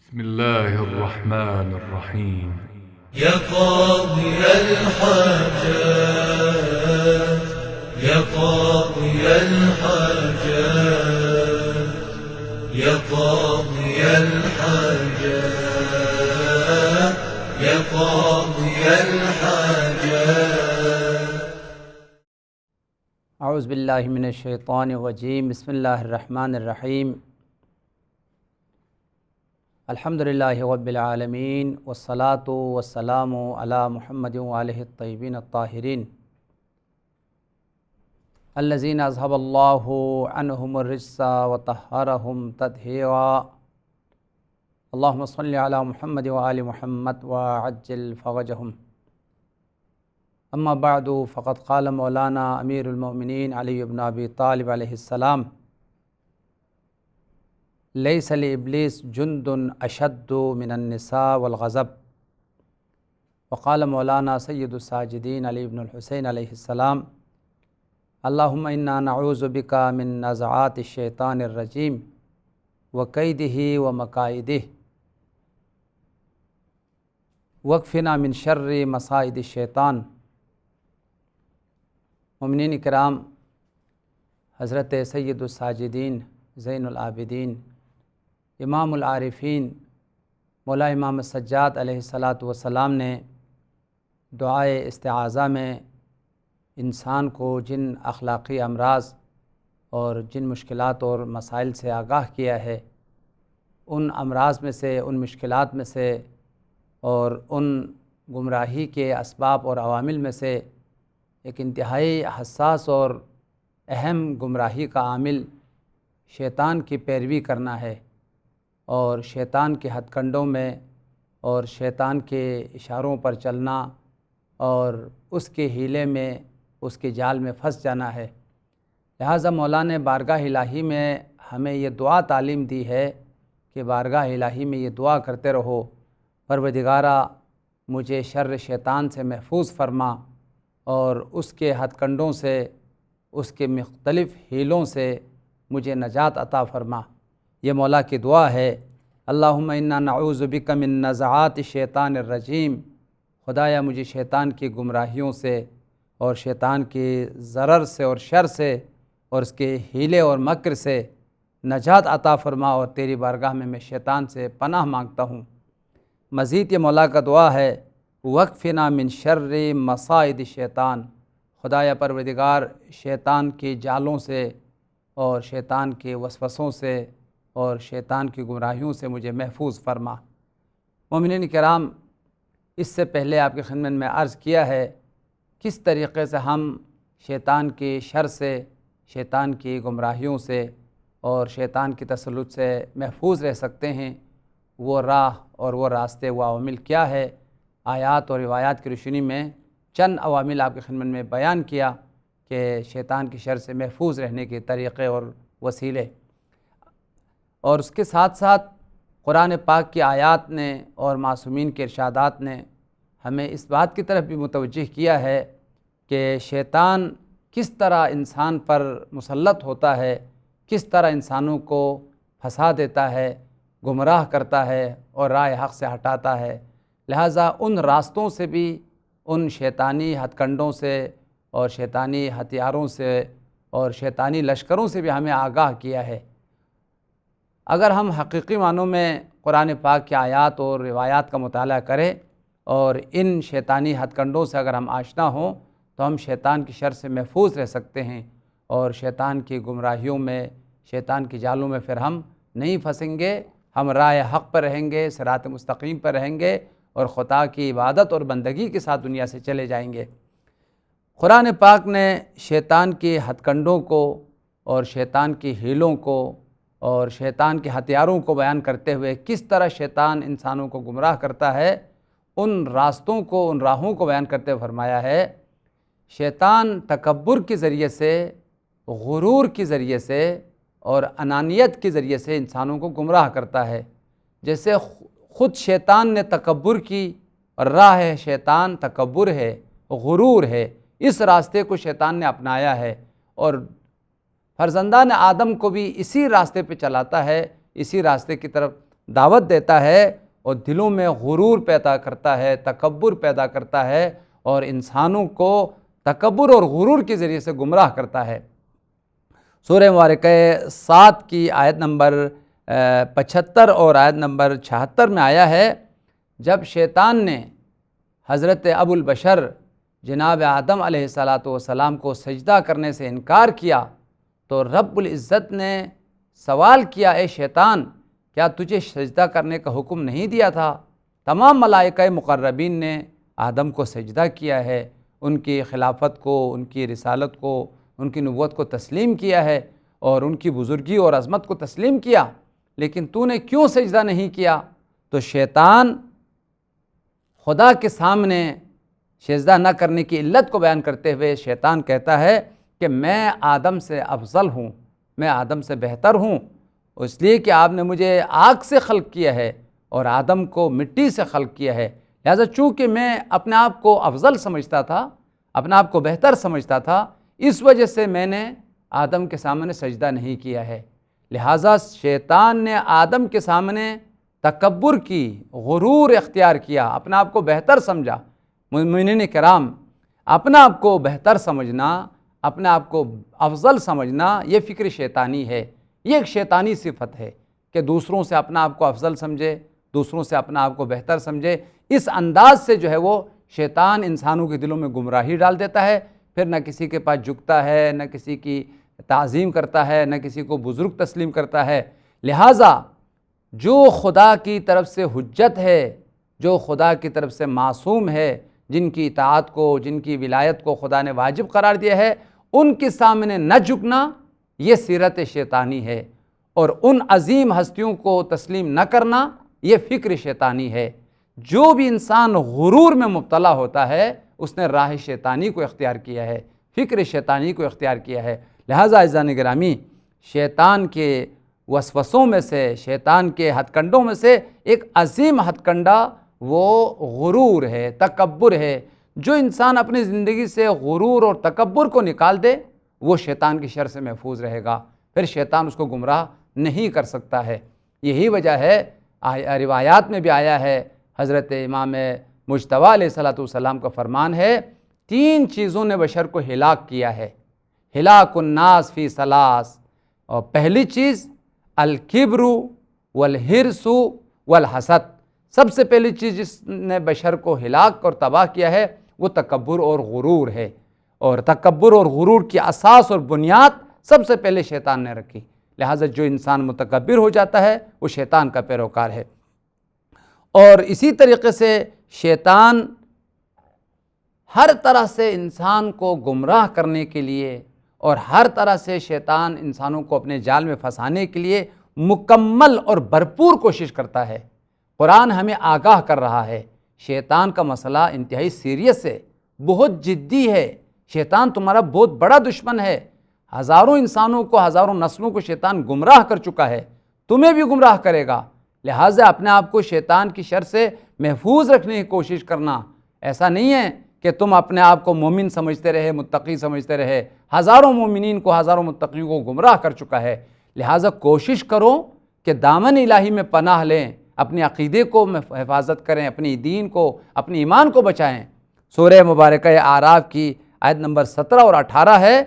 بسم الله الرحمن الرحيم. يا قاضي الحاجات يا قاضي الحاجات يا قاضي الحاجات يا قاضي الحاجات. اعوذ باللہ من الشیطان الرجیم. بسم اللہ الرحمن الرحیم. الحمدللہ رب العالمین والصلاة والسلام علی محمد وآلہ الطیبین الطاہرین الذین اذھب اللہ عنہم الرجس وطہرہم تطہیرا. اللہم صل علی محمد وآل محمد وعجل فرجہم. اما بعد فقد قال مولانا امیر المؤمنین علی بن ابی طالب علیہ السلام: لیس لابلیس جند اشد من النساء والغضب. وقال مولانا سید الساجدین علی بن الحسین علیہ السلام: اللہم انا نعوذ بک من نزعات الشیطان الرجیم وکیدہ ومکائدہ واکفنا من شر مصائد الشیطان. مومنین کرام، حضرت سید الساجدین زین العابدین امام العارفین مولا امام سجاد علیہ السلام نے دعائے استعاذہ میں انسان کو جن اخلاقی امراض اور جن مشکلات اور مسائل سے آگاہ کیا ہے، ان امراض میں سے، ان مشکلات میں سے اور ان گمراہی کے اسباب اور عوامل میں سے ایک انتہائی حساس اور اہم گمراہی کا عامل شیطان کی پیروی کرنا ہے، اور شیطان کے ہتھ کنڈوں میں اور شیطان کے اشاروں پر چلنا اور اس کے حیلے میں، اس کے جال میں پھنس جانا ہے. لہٰذا مولا نے بارگاہ الہی میں ہمیں یہ دعا تعلیم دی ہے کہ بارگاہ الہی میں یہ دعا کرتے رہو: پروردگارا مجھے شر شیطان سے محفوظ فرما اور اس کے ہتھ کنڈوں سے، اس کے مختلف حیلوں سے مجھے نجات عطا فرما. یہ مولا کی دعا ہے. اللہم انا نعوذ بک من نزعات الشیطان الرجیم. خدایا مجھے شیطان کی گمراہیوں سے اور شیطان کی ضرر سے اور شر سے اور اس کے حیلے اور مکر سے نجات عطا فرما، اور تیری بارگاہ میں شیطان سے پناہ مانگتا ہوں. مزید یہ مولا کا دعا ہے: وَاکْفِنَا مِن شَرِّ مَصَائِدِ الشیطان. خدایا پروردگار شیطان کی جالوں سے اور شیطان کے وسوسوں سے اور شیطان کی گمراہیوں سے مجھے محفوظ فرما. مومنین کرام، اس سے پہلے آپ کی خدمت میں عرض کیا ہے کس طریقے سے ہم شیطان کی شر سے، شیطان کی گمراہیوں سے اور شیطان کی تسلط سے محفوظ رہ سکتے ہیں. وہ راہ اور وہ راستے، وہ عوامل کیا ہے؟ آیات اور روایات کی روشنی میں چند عوامل آپ کی خدمت میں بیان کیا کہ شیطان کی شر سے محفوظ رہنے کے طریقے اور وسیلے. اور اس کے ساتھ ساتھ قرآن پاک کی آیات نے اور معصومین کے ارشادات نے ہمیں اس بات کی طرف بھی متوجہ کیا ہے کہ شیطان کس طرح انسان پر مسلط ہوتا ہے، کس طرح انسانوں کو پھنسا دیتا ہے، گمراہ کرتا ہے اور راہ حق سے ہٹاتا ہے. لہٰذا ان راستوں سے بھی، ان شیطانی ہتھ کنڈوں سے اور شیطانی ہتھیاروں سے اور شیطانی لشکروں سے بھی ہمیں آگاہ کیا ہے. اگر ہم حقیقی معنوں میں قرآن پاک کی آیات اور روایات کا مطالعہ کریں اور ان شیطانی ہتھ کنڈوں سے اگر ہم آشنا ہوں تو ہم شیطان کی شر سے محفوظ رہ سکتے ہیں، اور شیطان کی گمراہیوں میں، شیطان کی جالوں میں پھر ہم نہیں پھنسیں گے. ہم راہ حق پر رہیں گے، صراط مستقیم پر رہیں گے اور خدا کی عبادت اور بندگی کے ساتھ دنیا سے چلے جائیں گے. قرآن پاک نے شیطان کی ہتھ کنڈوں کو اور شیطان کی حیلوں کو اور شیطان کے ہتھیاروں کو بیان کرتے ہوئے کس طرح شیطان انسانوں کو گمراہ کرتا ہے، ان راستوں کو، ان راہوں کو بیان کرتے ہوئے فرمایا ہے: شیطان تکبر کے ذریعے سے، غرور کے ذریعے سے اور انانیت کے ذریعے سے انسانوں کو گمراہ کرتا ہے. جیسے خود شیطان نے تکبر کی، اور راہ شیطان تکبر ہے، غرور ہے، اس راستے کو شیطان نے اپنایا ہے اور فرزندان آدم کو بھی اسی راستے پہ چلاتا ہے، اسی راستے کی طرف دعوت دیتا ہے اور دلوں میں غرور پیدا کرتا ہے، تکبر پیدا کرتا ہے اور انسانوں کو تکبر اور غرور کے ذریعے سے گمراہ کرتا ہے۔ سورہ مبارکہ 7 کی آیت نمبر 75 اور آیت نمبر 76 میں آیا ہے، جب شیطان نے حضرت ابو البشر جناب آدم علیہ السلام کو سجدہ کرنے سے انکار کیا تو رب العزت نے سوال کیا، اے شیطان کیا تجھے سجدہ کرنے کا حکم نہیں دیا تھا؟ تمام ملائکہ مقربین نے آدم کو سجدہ کیا ہے، ان کی خلافت کو، ان کی رسالت کو، ان کی نبوت کو تسلیم کیا ہے اور ان کی بزرگی اور عظمت کو تسلیم کیا، لیکن تو نے کیوں سجدہ نہیں کیا؟ تو شیطان خدا کے سامنے سجدہ نہ کرنے کی علت کو بیان کرتے ہوئے شیطان کہتا ہے کہ میں آدم سے افضل ہوں، میں آدم سے بہتر ہوں، اس لیے کہ آپ نے مجھے آگ سے خلق کیا ہے اور آدم کو مٹی سے خلق کیا ہے، لہذا چونکہ میں اپنے آپ کو افضل سمجھتا تھا، اپنے آپ کو بہتر سمجھتا تھا، اس وجہ سے میں نے آدم کے سامنے سجدہ نہیں کیا ہے۔ لہذا شیطان نے آدم کے سامنے تکبر کی، غرور اختیار کیا، اپنے آپ کو بہتر سمجھا۔ مومنین کرام، اپنا آپ کو بہتر سمجھنا، اپنے آپ کو افضل سمجھنا، یہ فکر شیطانی ہے، یہ ایک شیطانی صفت ہے کہ دوسروں سے اپنا آپ کو افضل سمجھے، دوسروں سے اپنا آپ کو بہتر سمجھے۔ اس انداز سے جو ہے وہ شیطان انسانوں کے دلوں میں گمراہی ڈال دیتا ہے، پھر نہ کسی کے پاس جھکتا ہے، نہ کسی کی تعظیم کرتا ہے، نہ کسی کو بزرگ تسلیم کرتا ہے۔ لہٰذا جو خدا کی طرف سے حجت ہے، جو خدا کی طرف سے معصوم ہے، جن کی اطاعت کو، جن کی ولایت کو خدا نے واجب قرار دیا ہے، ان کے سامنے نہ جھکنا یہ سیرت شیطانی ہے، اور ان عظیم ہستیوں کو تسلیم نہ کرنا یہ فکر شیطانی ہے۔ جو بھی انسان غرور میں مبتلا ہوتا ہے اس نے راہ شیطانی کو اختیار کیا ہے، فکر شیطانی کو اختیار کیا ہے۔ لہٰذا عزیزان گرامی، شیطان کے وسوسوں میں سے، شیطان کے ہتھ کنڈوں میں سے ایک عظیم ہتھ کنڈا وہ غرور ہے، تکبر ہے۔ جو انسان اپنی زندگی سے غرور اور تکبر کو نکال دے وہ شیطان کی شر سے محفوظ رہے گا، پھر شیطان اس کو گمراہ نہیں کر سکتا ہے۔ یہی وجہ ہے، روایات میں بھی آیا ہے، حضرت امام مجتبیٰ علیہ السلام کا فرمان ہے، 3 چیزوں نے بشر کو ہلاک کیا ہے، ہلاک الناس فی ثلاث، اور پہلی چیز الکبر والحرص والحسد، سب سے پہلی چیز جس نے بشر کو ہلاک اور تباہ کیا ہے وہ تکبر اور غرور ہے، اور تکبر اور غرور کی اساس اور بنیاد سب سے پہلے شیطان نے رکھی۔ لہٰذا جو انسان متکبر ہو جاتا ہے وہ شیطان کا پیروکار ہے۔ اور اسی طریقے سے شیطان ہر طرح سے انسان کو گمراہ کرنے کے لیے اور ہر طرح سے شیطان انسانوں کو اپنے جال میں پھنسانے کے لیے مکمل اور بھرپور کوشش کرتا ہے۔ قرآن ہمیں آگاہ کر رہا ہے، شیطان کا مسئلہ انتہائی سیریس ہے، بہت جدی ہے، شیطان تمہارا بہت بڑا دشمن ہے، ہزاروں انسانوں کو، ہزاروں نسلوں کو شیطان گمراہ کر چکا ہے، تمہیں بھی گمراہ کرے گا۔ لہٰذا اپنے آپ کو شیطان کی شر سے محفوظ رکھنے کی کوشش کرنا۔ ایسا نہیں ہے کہ تم اپنے آپ کو مومن سمجھتے رہے، متقی سمجھتے رہے، ہزاروں مومنین کو، ہزاروں متقیوں کو گمراہ کر چکا ہے۔ لہٰذا کوشش کرو کہ دامن الہی میں پناہ لیں، اپنے عقیدے کو حفاظت کریں، اپنی دین کو، اپنی ایمان کو بچائیں۔ سورہ مبارکہ اعراف کی آیت نمبر 17 اور 18 ہے،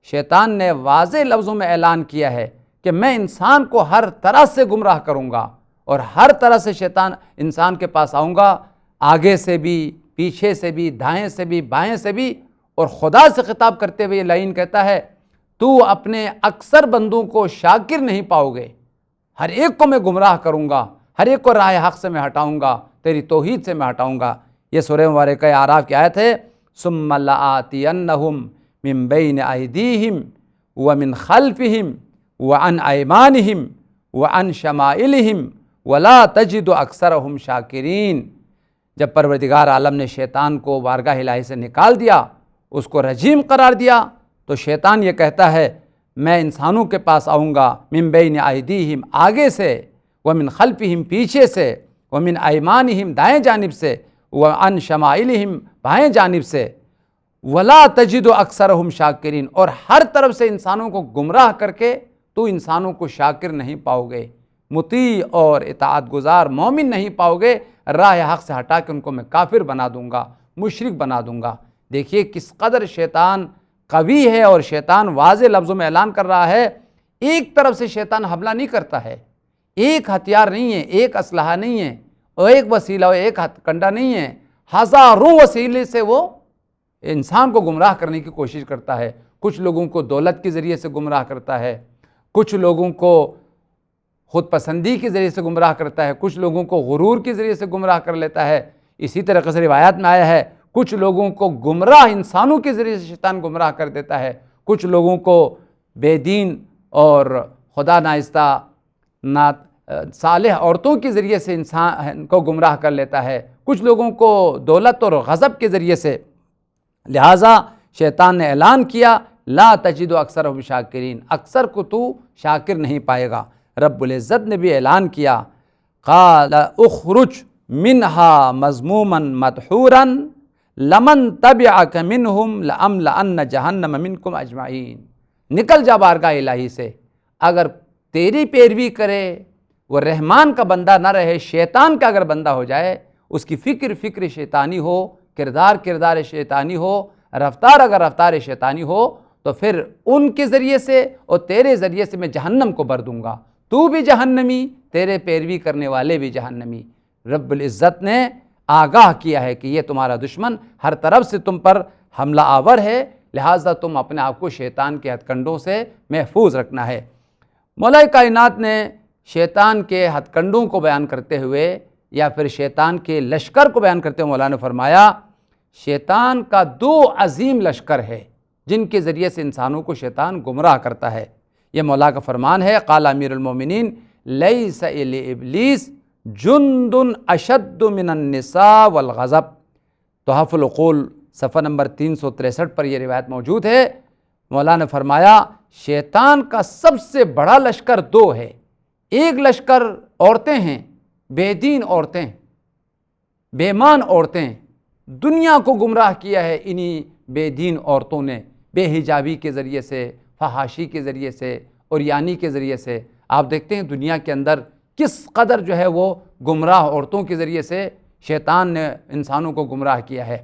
شیطان نے واضح لفظوں میں اعلان کیا ہے کہ میں انسان کو ہر طرح سے گمراہ کروں گا، اور ہر طرح سے شیطان انسان کے پاس آؤں گا، آگے سے بھی، پیچھے سے بھی، دائیں سے بھی، بائیں سے بھی۔ اور خدا سے خطاب کرتے ہوئے یہ لائن کہتا ہے، تو اپنے اکثر بندوں کو شاکر نہیں پاؤ گے، ہر ایک کو میں گمراہ کروں گا، ہر ایک کو راہ حق سے میں ہٹاؤں گا، تیری توحید سے میں ہٹاؤں گا۔ یہ سورہ مبارکہ اعراف کی آیت ہے، ثم لآتینہم من بین ایدیہم ومن خلفہم وعن ایمانہم وعن شمائلہم ولا تجد اکثرہم شاکرین۔ جب پروردگار عالم نے شیطان کو بارگاہ الہی سے نکال دیا، اس کو رجیم قرار دیا، تو شیطان یہ کہتا ہے میں انسانوں کے پاس آؤں گا، من بین ایدیہم آگے سے، ومن خلفہم پیچھے سے، ومن ایمانہم دائیں جانب سے، وعن شمائلہم بائیں جانب سے، ولا تجد اکثرہم شاکرین، اور ہر طرف سے انسانوں کو گمراہ کر کے تو انسانوں کو شاکر نہیں پاؤ گے، مطیع اور اطاعت گزار مومن نہیں پاؤ گے، راہ حق سے ہٹا کے ان کو میں کافر بنا دوں گا، مشرک بنا دوں گا۔ دیکھیے کس قدر شیطان قوی ہے، اور شیطان واضح لفظوں میں اعلان کر رہا ہے، ایک طرف سے شیطان حملہ نہیں کرتا ہے، ایک ہتھیار نہیں ہے، ایک اسلحہ نہیں ہے، اور ایک وسیلہ اور ایک ہتھ کنڈا نہیں ہے، ہزاروں وسیلے سے وہ انسان کو گمراہ کرنے کی کوشش کرتا ہے۔ کچھ لوگوں کو دولت کے ذریعے سے گمراہ کرتا ہے، کچھ لوگوں کو خود پسندی کے ذریعے سے گمراہ کرتا ہے، کچھ لوگوں کو غرور کے ذریعے سے گمراہ کر لیتا ہے۔ اسی طرح سے روایات میں آیا ہے کچھ لوگوں کو گمراہ انسانوں کے ذریعے سے شیطان گمراہ کر دیتا ہے، کچھ لوگوں کو بے دین اور خدا نائستہ صالح عورتوں کے ذریعے سے انسان کو گمراہ کر لیتا ہے، کچھ لوگوں کو دولت اور غضب کے ذریعے سے۔ لہٰذا شیطان نے اعلان کیا لا تجد اکثرهم شاکرین، اکثر کو تو شاکر نہیں پائے گا۔ رب العزت نے بھی اعلان کیا قال اخرج منہا مذموما مدحورا لمن تبعک منہم لأملأن جہنم منکم اجمعین، نکل جا بارگاہ الہی سے، اگر تیری پیروی کرے وہ رحمان کا بندہ نہ رہے، شیطان کا اگر بندہ ہو جائے، اس کی فکر شیطانی ہو، کردار شیطانی ہو، رفتار اگر رفتار شیطانی ہو، تو پھر ان کے ذریعے سے اور تیرے ذریعے سے میں جہنم کو بھر دوں گا، تو بھی جہنمی، تیرے پیروی کرنے والے بھی جہنمی۔ رب العزت نے آگاہ کیا ہے کہ یہ تمہارا دشمن ہر طرف سے تم پر حملہ آور ہے، لہٰذا تم اپنے آپ کو شیطان کے ہتھ کنڈوں سے محفوظ رکھنا ہے۔ مولا کائنات نے شیطان کے ہتھ کنڈوں کو بیان کرتے ہوئے یا پھر شیطان کے لشکر کو بیان کرتے ہوئے مولا نے فرمایا شیطان کا دو عظیم لشکر ہے جن کے ذریعے سے انسانوں کو شیطان گمراہ کرتا ہے۔ یہ مولا کا فرمان ہے، قال امیر المومنین لیس لابلیس جند اشد من النساء والغضب۔ تحف العقول صفحہ نمبر 363 پر یہ روایت موجود ہے۔ مولا نے فرمایا شیطان کا سب سے بڑا لشکر دو ہے، ایک لشکر عورتیں ہیں، بے دین عورتیں، بے ایمان عورتیں، دنیا کو گمراہ کیا ہے انہی بے دین عورتوں نے، بے حجابی کے ذریعے سے، فحاشی کے ذریعے سے، عریانی کے ذریعے سے۔ آپ دیکھتے ہیں دنیا کے اندر کس قدر جو ہے وہ گمراہ عورتوں کے ذریعے سے شیطان نے انسانوں کو گمراہ کیا ہے۔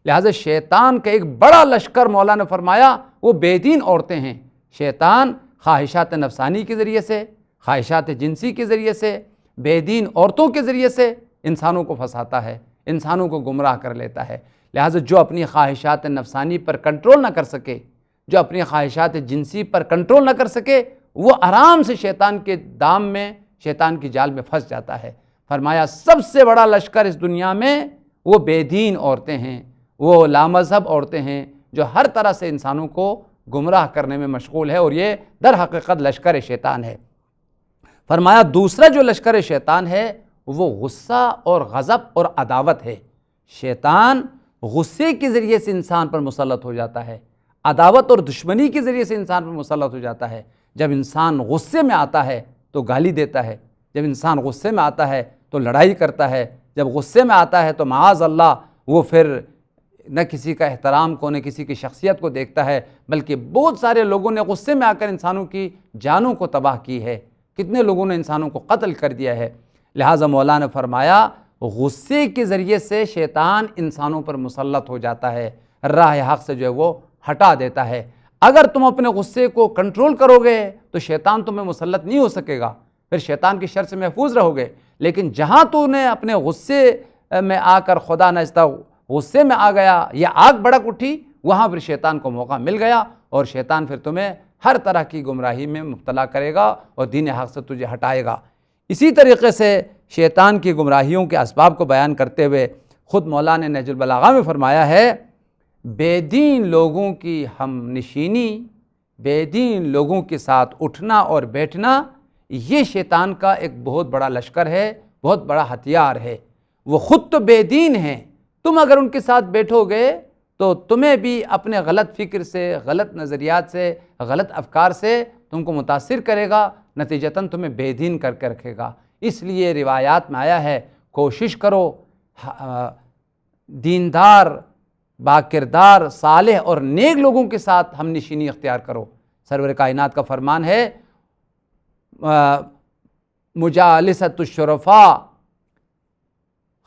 لہٰذا شیطان کا ایک بڑا لشکر مولا نے فرمایا وہ بے دین عورتیں ہیں۔ شیطان خواہشات نفسانی کے ذریعے سے، خواہشات جنسی کے ذریعے سے، بے دین عورتوں کے ذریعے سے انسانوں کو پھنساتا ہے، انسانوں کو گمراہ کر لیتا ہے۔ لہٰذا جو اپنی خواہشات نفسانی پر کنٹرول نہ کر سکے، جو اپنی خواہشات جنسی پر کنٹرول نہ کر سکے، وہ آرام سے شیطان کے دام میں، شیطان کی جال میں پھنس جاتا ہے۔ فرمایا سب سے بڑا لشکر اس دنیا میں وہ بے دین عورتیں ہیں، وہ لامذہب عورتیں ہیں جو ہر طرح سے انسانوں کو گمراہ کرنے میں مشغول ہے، اور یہ در حقیقت لشکر شیطان ہے۔ فرمایا دوسرا جو لشکر شیطان ہے وہ غصہ اور غضب اور عداوت ہے۔ شیطان غصے کے ذریعے سے انسان پر مسلط ہو جاتا ہے، عداوت اور دشمنی کے ذریعے سے انسان پر مسلط ہو جاتا ہے۔ جب انسان غصے میں آتا ہے تو گالی دیتا ہے، جب انسان غصے میں آتا ہے تو لڑائی کرتا ہے، جب غصے میں آتا ہے تو معاذ اللہ وہ پھر نہ کسی کا احترام کو، نہ کسی کی شخصیت کو دیکھتا ہے، بلکہ بہت سارے لوگوں نے غصے میں آ کر انسانوں کی جانوں کو تباہ کی ہے، کتنے لوگوں نے انسانوں کو قتل کر دیا ہے۔ لہٰذا مولا نے فرمایا غصے کے ذریعے سے شیطان انسانوں پر مسلط ہو جاتا ہے، راہ حق سے جو ہے وہ ہٹا دیتا ہے۔ اگر تم اپنے غصے کو کنٹرول کرو گے تو شیطان تمہیں مسلط نہیں ہو سکے گا، پھر شیطان کی شر سے محفوظ رہو گے۔ لیکن جہاں تو نے اپنے غصے میں آ کر خدا ناچتا غصے میں آ گیا یا آگ بھڑک اٹھی، وہاں پھر شیطان کو موقع مل گیا، اور شیطان پھر تمہیں ہر طرح کی گمراہی میں مبتلا کرے گا اور دین حق سے تجھے ہٹائے گا۔ اسی طریقے سے شیطان کی گمراہیوں کے اسباب کو بیان کرتے ہوئے خود مولا نے نہج البلاغہ میں فرمایا ہے بے دین لوگوں کی ہم نشینی، بے دین لوگوں کے ساتھ اٹھنا اور بیٹھنا، یہ شیطان کا ایک بہت بڑا لشکر ہے، بہت بڑا ہتھیار ہے۔ وہ خود تو بے دین ہیں، تم اگر ان کے ساتھ بیٹھو گے تو تمہیں بھی اپنے غلط فکر سے، غلط نظریات سے، غلط افکار سے تم کو متاثر کرے گا، نتیجتاً تمہیں بے دین کر کے رکھے گا۔ اس لیے روایات میں آیا ہے کوشش کرو دیندار، باکردار، صالح اور نیک لوگوں کے ساتھ ہم نشینی اختیار کرو۔ سرور کائنات کا فرمان ہے مجالست الشرفاء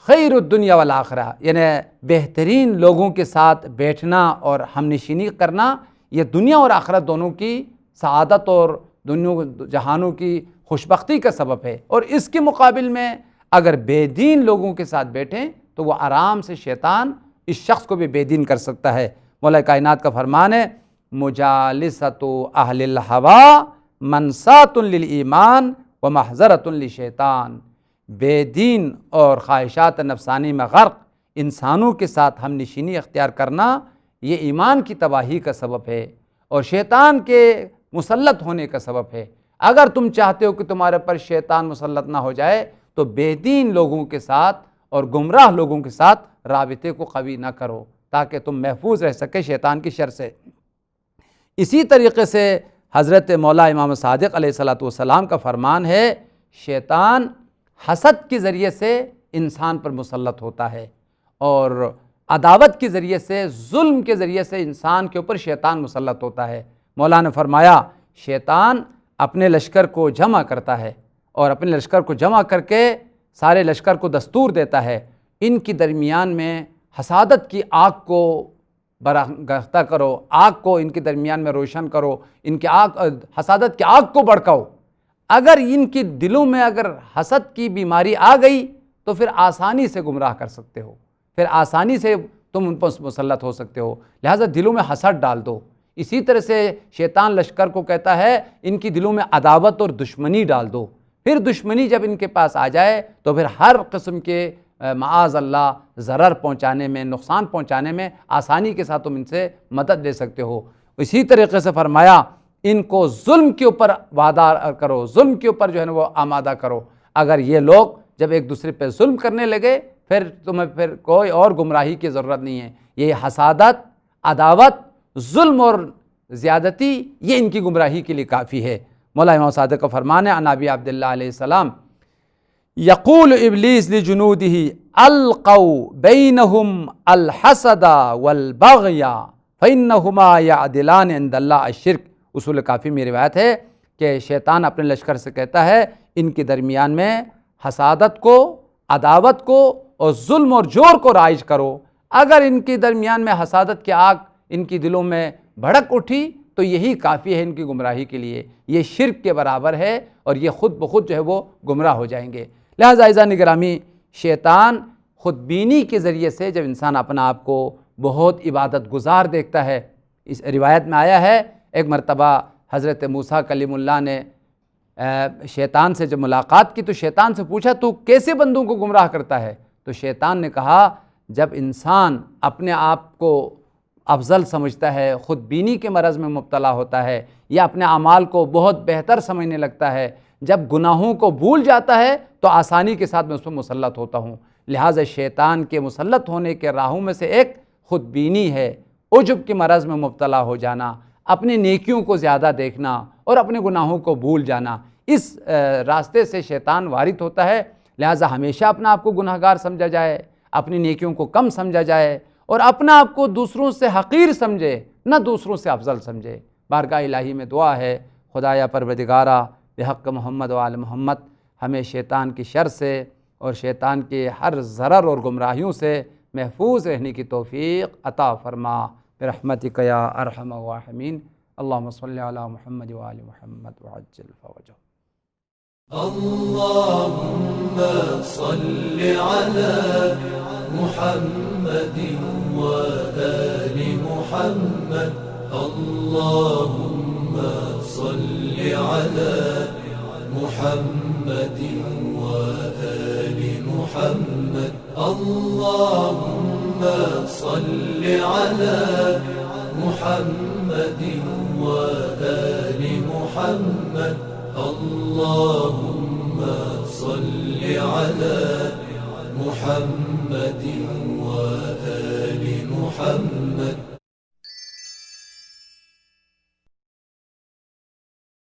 خیر الدنیا والآخرہ، یعنی بہترین لوگوں کے ساتھ بیٹھنا اور ہم نشینی کرنا یہ دنیا اور آخرت دونوں کی سعادت اور دنیا جہانوں کی خوشبختی کا سبب ہے۔ اور اس کے مقابل میں اگر بے دین لوگوں کے ساتھ بیٹھیں تو وہ آرام سے شیطان اس شخص کو بھی بے دین کر سکتا ہے۔ مولا کائنات کا فرمان ہے مجالست اہل الہوا منسات للایمان ومحضرۃ للشیطان، بے دین اور خواہشات نفسانی میں غرق انسانوں کے ساتھ ہم نشینی اختیار کرنا یہ ایمان کی تباہی کا سبب ہے اور شیطان کے مسلط ہونے کا سبب ہے۔ اگر تم چاہتے ہو کہ تمہارے پر شیطان مسلط نہ ہو جائے تو بے دین لوگوں کے ساتھ اور گمراہ لوگوں کے ساتھ رابطے کو قوی نہ کرو تاکہ تم محفوظ رہ سکے شیطان کی شر سے۔ اسی طریقے سے حضرت مولا امام صادق علیہ السلام کا فرمان ہے شیطان حسد کے ذریعے سے انسان پر مسلط ہوتا ہے اور عداوت کے ذریعے سے، ظلم کے ذریعے سے انسان کے اوپر شیطان مسلط ہوتا ہے۔ مولا نے فرمایا شیطان اپنے لشکر کو جمع کرتا ہے اور اپنے لشکر کو جمع کر کے سارے لشکر کو دستور دیتا ہے ان کی درمیان میں حسادت کی آگ کو برآمدہ کرو، آگ کو ان کے درمیان میں روشن کرو، ان کی حسادت کی آگ کو بھڑکاؤ۔ اگر ان کی دلوں میں اگر حسد کی بیماری آ گئی تو پھر آسانی سے گمراہ کر سکتے ہو، پھر آسانی سے تم ان پر مسلط ہو سکتے ہو، لہٰذا دلوں میں حسد ڈال دو۔ اسی طرح سے شیطان لشکر کو کہتا ہے ان کی دلوں میں عداوت اور دشمنی ڈال دو، پھر دشمنی جب ان کے پاس آ جائے تو پھر ہر قسم کے معاذ اللہ ضرر پہنچانے میں، نقصان پہنچانے میں آسانی کے ساتھ تم ان سے مدد لے سکتے ہو۔ اسی طریقے سے فرمایا ان کو ظلم کے اوپر وعدہ کرو، ظلم کے اوپر جو ہے نا وہ آمادہ کرو۔ اگر یہ لوگ جب ایک دوسرے پہ ظلم کرنے لگے پھر تمہیں پھر کوئی اور گمراہی کی ضرورت نہیں ہے۔ یہ حسادت، عداوت، ظلم اور زیادتی یہ ان کی گمراہی کے لیے کافی ہے۔ مولا امام صادق کا فرمان ہے عن ابی عبداللہ علیہ السلام یقول ابلیس لجنودہ القوا بینہم الحسد والبغی فانہما یعدلان عند اللہ الشرک۔ اصول کافی میں روایت ہے کہ شیطان اپنے لشکر سے کہتا ہے ان کے درمیان میں حسادت کو، عداوت کو اور ظلم اور جور کو رائج کرو۔ اگر ان کے درمیان میں حسادت کی آگ ان کی دلوں میں بھڑک اٹھی تو یہی کافی ہے ان کی گمراہی کے لیے، یہ شرک کے برابر ہے اور یہ خود بخود جو ہے وہ گمراہ ہو جائیں گے۔ لہٰذا عزیزان گرامی شیطان خود بینی کے ذریعے سے جب انسان اپنا آپ کو بہت عبادت گزار دیکھتا ہے، اس روایت میں آیا ہے ایک مرتبہ حضرت موسیٰ کلیم اللہ نے شیطان سے جب ملاقات کی تو شیطان سے پوچھا تو کیسے بندوں کو گمراہ کرتا ہے؟ تو شیطان نے کہا جب انسان اپنے آپ کو افضل سمجھتا ہے، خود بینی کے مرض میں مبتلا ہوتا ہے یا اپنے اعمال کو بہت بہتر سمجھنے لگتا ہے، جب گناہوں کو بھول جاتا ہے تو آسانی کے ساتھ میں اس پر مسلط ہوتا ہوں۔ لہٰذا شیطان کے مسلط ہونے کے راہوں میں سے ایک خود بینی ہے، عجب کے مرض میں مبتلا ہو جانا، اپنی نیکیوں کو زیادہ دیکھنا اور اپنے گناہوں کو بھول جانا، اس راستے سے شیطان وارد ہوتا ہے۔ لہٰذا ہمیشہ اپنا آپ کو گناہگار سمجھا جائے، اپنی نیکیوں کو کم سمجھا جائے اور اپنا آپ کو دوسروں سے حقیر سمجھے، نہ دوسروں سے افضل سمجھے۔ بارگاہ الہی میں دعا ہے خدایا پروردگارہ بحق محمد و آل محمد ہمیں شیطان کی شر سے اور شیطان کے ہر ضرر اور گمراہیوں سے محفوظ رہنے کی توفیق عطا فرما برحمتک یا ارحم الراحمین۔ اللہم صلی علی محمد و آل محمد وعجل فرجہ۔ اللهم صل على محمد وآل محمد اللهم صل على محمد وآل محمد اللهم صل على محمد وآل محمد اللهم صل على محمد وآل محمد